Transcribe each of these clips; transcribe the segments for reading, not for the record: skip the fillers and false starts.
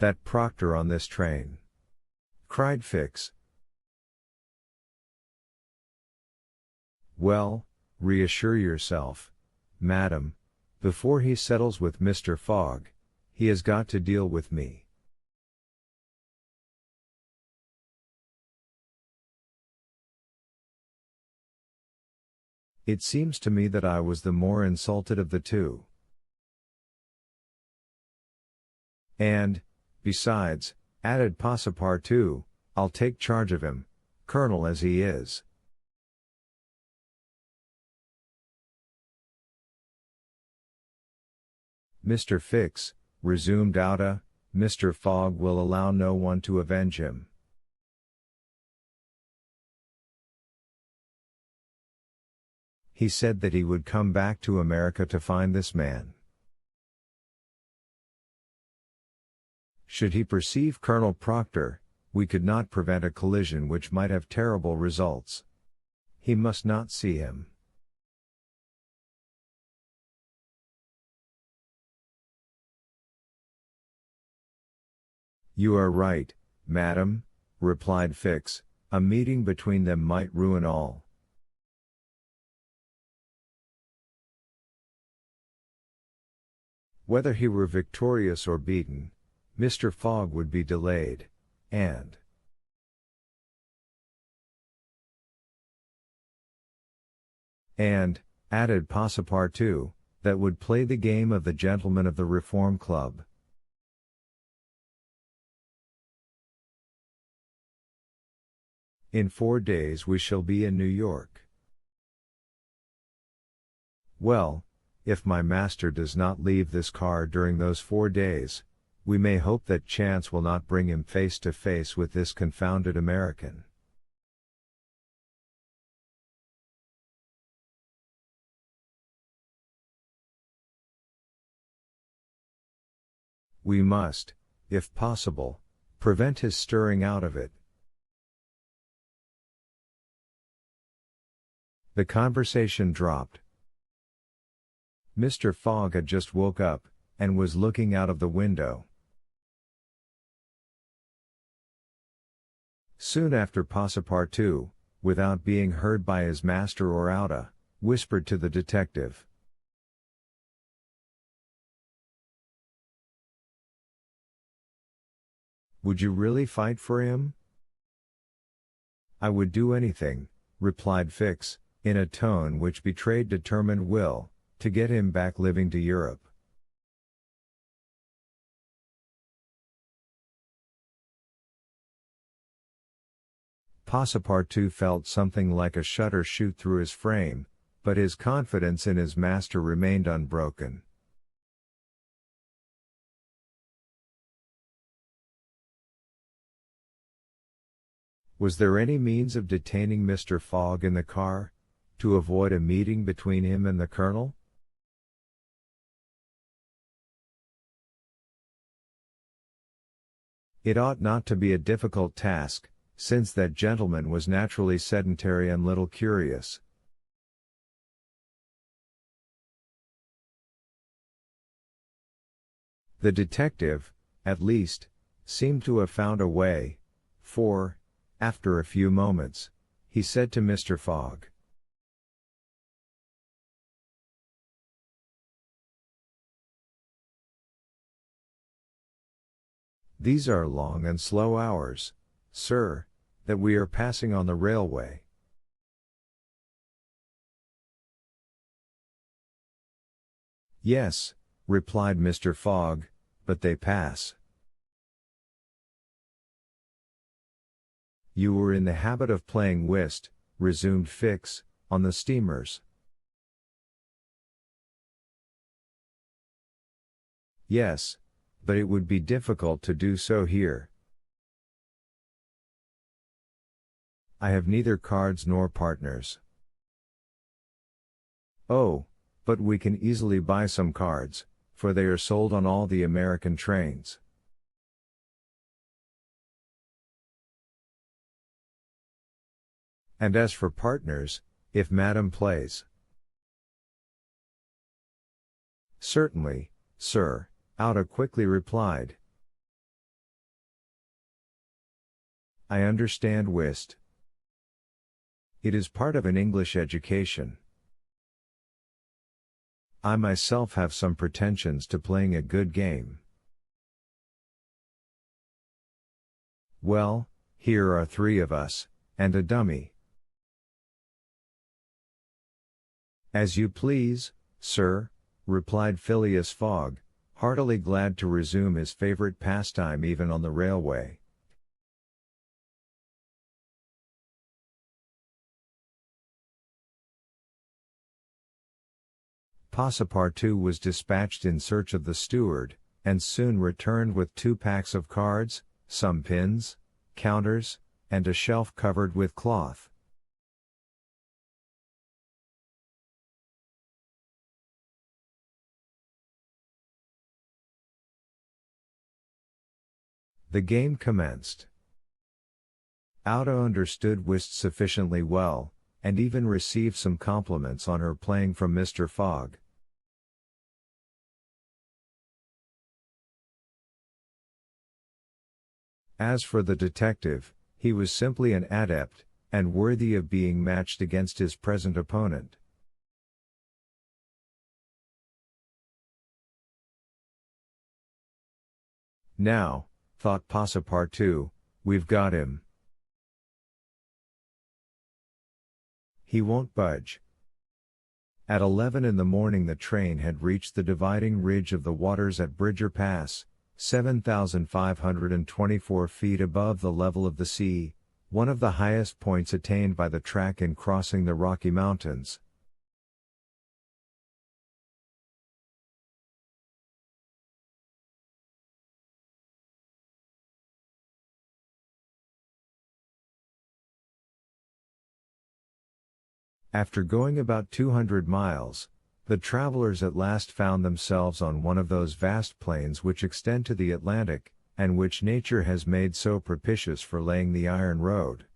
That proctor on this train!" cried Fix. "Well, reassure yourself, madam, before he settles with Mr. Fogg, he has got to deal with me." "It seems to me that I was the more insulted of the two. And, besides," added Passepartout, "I'll take charge of him, colonel as he is." "Mr. Fix," resumed Outa, "Mr. Fogg will allow no one to avenge him." "He said that he would come back to America to find this man. Should he perceive Colonel Proctor, we could not prevent a collision which might have terrible results. He must not see him." "You are right, madam," replied Fix, "a meeting between them might ruin all." Whether he were victorious or beaten, Mr. Fogg would be delayed, and added Passepartout, that would play the game of the gentlemen of the Reform Club. "In 4 days we shall be in New York." "Well, if my master does not leave this car during those 4 days, we may hope that chance will not bring him face to face with this confounded American." "We must, if possible, prevent his stirring out of it." The conversation dropped. Mr. Fogg had just woke up, and was looking out of the window. Soon after Passepartout, without being heard by his master or Outa, whispered to the detective. "Would you really fight for him?" "I would do anything," replied Fix, in a tone which betrayed determined will, "to get him back living to Europe." Passepartout felt something like a shudder shoot through his frame, but his confidence in his master remained unbroken. Was there any means of detaining Mr. Fogg in the car, to avoid a meeting between him and the colonel? It ought not to be a difficult task, since that gentleman was naturally sedentary and little curious. The detective, at least, seemed to have found a way, for, after a few moments, he said to Mr. Fogg, "These are long and slow hours, sir, that we are passing on the railway." "Yes," replied Mr. Fogg, "but they pass." "You were in the habit of playing whist," resumed Fix, "on the steamers." "Yes, but it would be difficult to do so here. I have neither cards nor partners." "Oh, but we can easily buy some cards, for they are sold on all the American trains." "And as for partners, if Madam plays." "Certainly, sir," Outa quickly replied. I understand whist. It is part of an English education. I myself have some pretensions to playing a good game. Well, here are three of us, and a dummy. As you please, sir, replied Phileas Fogg, heartily glad to resume his favorite pastime even on the railway. Passepartout was dispatched in search of the steward, and soon returned with 2 packs of cards, some pins, counters, and a shelf covered with cloth. The game commenced. Auda understood whist sufficiently well, and even received some compliments on her playing from Mr. Fogg. As for the detective, he was simply an adept, and worthy of being matched against his present opponent. Now, thought Passepartout, we've got him. He won't budge. At 11 in the morning the train had reached the dividing ridge of the waters at Bridger Pass, 7,524 feet above the level of the sea, one of the highest points attained by the track in crossing the Rocky Mountains. After going about 200 miles, the travelers at last found themselves on one of those vast plains which extend to the Atlantic, and which nature has made so propitious for laying the iron road.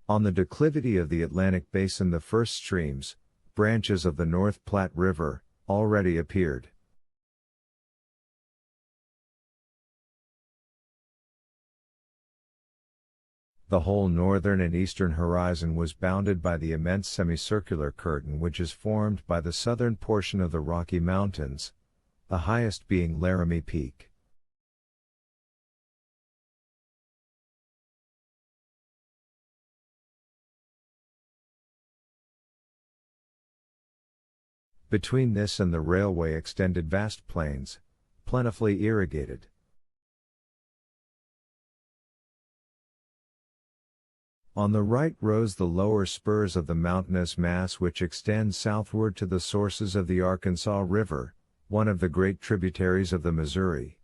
On the declivity of the Atlantic basin the first streams, branches of the North Platte River, already appeared. The whole northern and eastern horizon was bounded by the immense semicircular curtain which is formed by the southern portion of the Rocky Mountains, the highest being Laramie Peak. Between this and the railway extended vast plains, plentifully irrigated. On the right rose the lower spurs of the mountainous mass which extends southward to the sources of the Arkansas River, one of the great tributaries of the Missouri.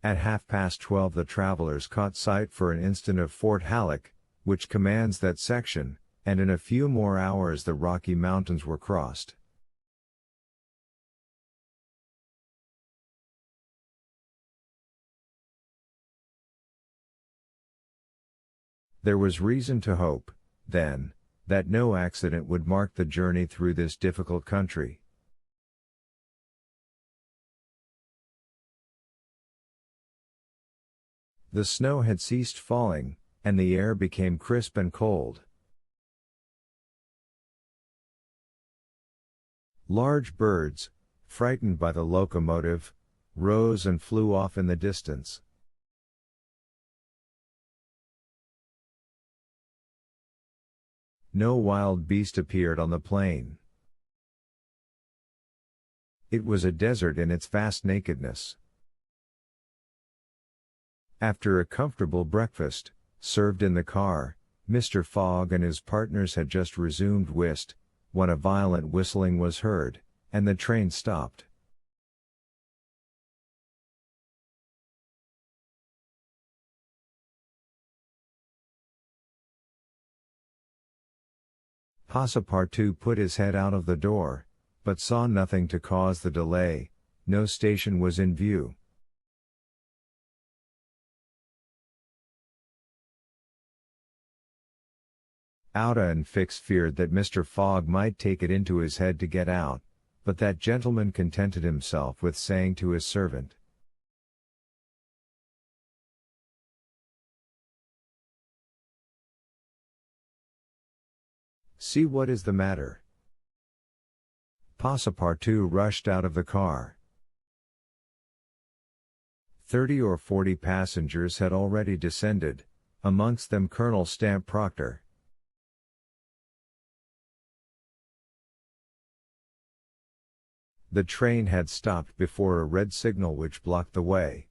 At 12:30 the travelers caught sight for an instant of Fort Halleck, which commands that section, and in a few more hours the Rocky Mountains were crossed. There was reason to hope, then, that no accident would mark the journey through this difficult country. The snow had ceased falling, and the air became crisp and cold. Large birds, frightened by the locomotive, rose and flew off in the distance. No wild beast appeared on the plain. It was a desert in its vast nakedness. After a comfortable breakfast, served in the car, Mr. Fogg and his partners had just resumed whist, when a violent whistling was heard, and the train stopped. Passepartout put his head out of the door, but saw nothing to cause the delay, No station was in view. Auda and Fix feared that Mr. Fogg might take it into his head to get out, but that gentleman contented himself with saying to his servant, "See what is the matter." Passepartout rushed out of the car. 30 or 40 passengers had already descended, amongst them Colonel Stamp Proctor. The train had stopped before a red signal which blocked the way.